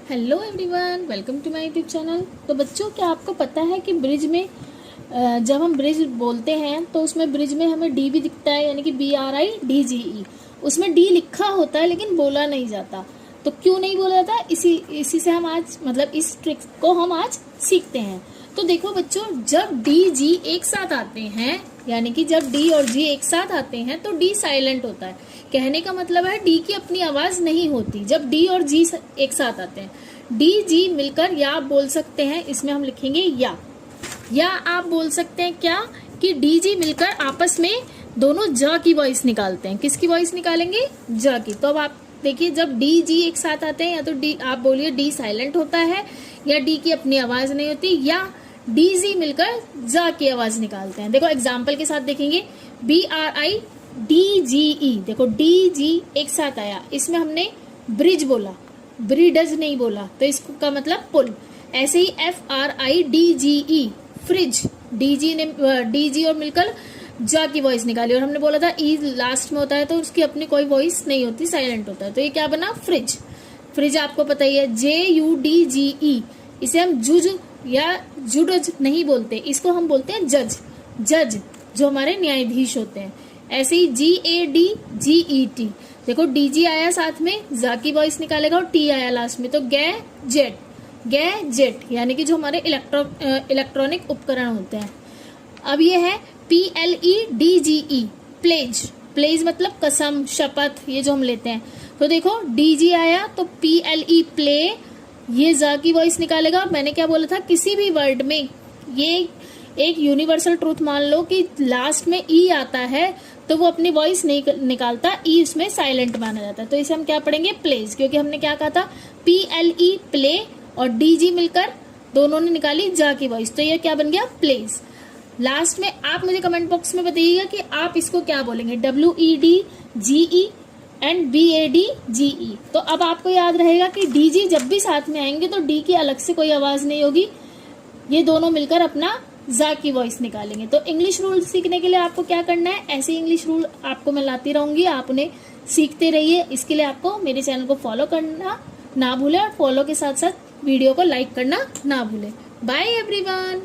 Hello everyone, welcome to my YouTube channel. तो बच्चों, क्या आपको पता है कि ब्रिज में जब हम ब्रिज बोलते हैं तो उसमें ब्रिज में हमें डी भी दिखता है, यानी कि BRIDGE। उसमें डी लिखा होता है लेकिन बोला नहीं जाता। तो क्यों नहीं बोला जाता, इसी से हम आज इस ट्रिक को हम आज सीखते हैं। तो देखो बच्चों, जब DG एक साथ आते हैं, यानी कि जब डी और जी एक साथ आते हैं तो डी साइलेंट होता है। कहने का मतलब है डी की अपनी आवाज नहीं होती जब डी और जी एक साथ आते हैं। डी जी मिलकर या आप बोल सकते हैं, इसमें हम लिखेंगे या आप बोल सकते हैं क्या कि डी जी मिलकर आपस में दोनों ज की वॉइस निकालते हैं। किसकी वॉइस निकालेंगे? ज की। तो अब आप देखिए, जब डी जी एक साथ आते हैं या तो डी आप बोलिए डी साइलेंट होता है, या डी की अपनी आवाज नहीं होती, या डी जी मिलकर ज की आवाज निकालते हैं। देखो एग्जाम्पल के साथ देखेंगे, BRIDGE। देखो डी जी एक साथ आया, इसमें हमने ब्रिज बोला, ब्रिडज नहीं बोला, तो इसका मतलब पुल। ऐसे ही FRIDGE फ्रिज, डीजी और मिलकर जा की वॉइस निकाली, और हमने बोला था ई लास्ट में होता है तो उसकी अपनी कोई वॉइस नहीं होती, साइलेंट होता है। तो ये क्या बना? फ्रिज। फ्रिज आपको पता ही है, JUDGE। इसे हम जुज या जुडज नहीं बोलते, इसको हम बोलते हैं जज। जज जो हमारे न्यायाधीश होते हैं। ऐसे ही GADGET। देखो डीजी आया साथ में, जा की वॉइस निकालेगा, और टी आया लास्ट में, तो गैजेट। गैजेट यानी कि जो हमारे इलेक्ट्रॉनिक उपकरण होते हैं। अब ये है PLEDGE प्लेज। प्लेज मतलब कसम, शपथ, ये जो हम लेते हैं। तो देखो डीजी आया तो PLE प्ले, ये जा की वॉइस निकालेगा। मैंने क्या बोला था, किसी भी वर्ड में ये एक यूनिवर्सल ट्रूथ मान लो कि लास्ट में ई आता है तो वो अपनी वॉइस नहीं निकालता, ई उसमें साइलेंट माना जाता है। तो इसे हम क्या पढ़ेंगे? प्लेज, क्योंकि हमने क्या कहा था, PLE प्ले और डीजी मिलकर दोनों ने निकाली जा की वॉइस, तो ये क्या बन गया? प्लेज। लास्ट में आप मुझे कमेंट बॉक्स में बताइएगा कि आप इसको क्या बोलेंगे, WEDGE एंड BADGE। तो अब आपको याद रहेगा कि डीजी जब भी साथ में आएंगे तो डी की अलग से कोई आवाज नहीं होगी, ये दोनों मिलकर अपना जा की वॉइस निकालेंगे। तो इंग्लिश रूल सीखने के लिए आपको क्या करना है, ऐसे इंग्लिश रूल आपको मैं लाती रहूंगी, आप उन्हें सीखते रहिए। इसके लिए आपको मेरे चैनल को फॉलो करना ना भूले, और फॉलो के साथ साथ वीडियो को लाइक करना ना भूले। Bye everyone.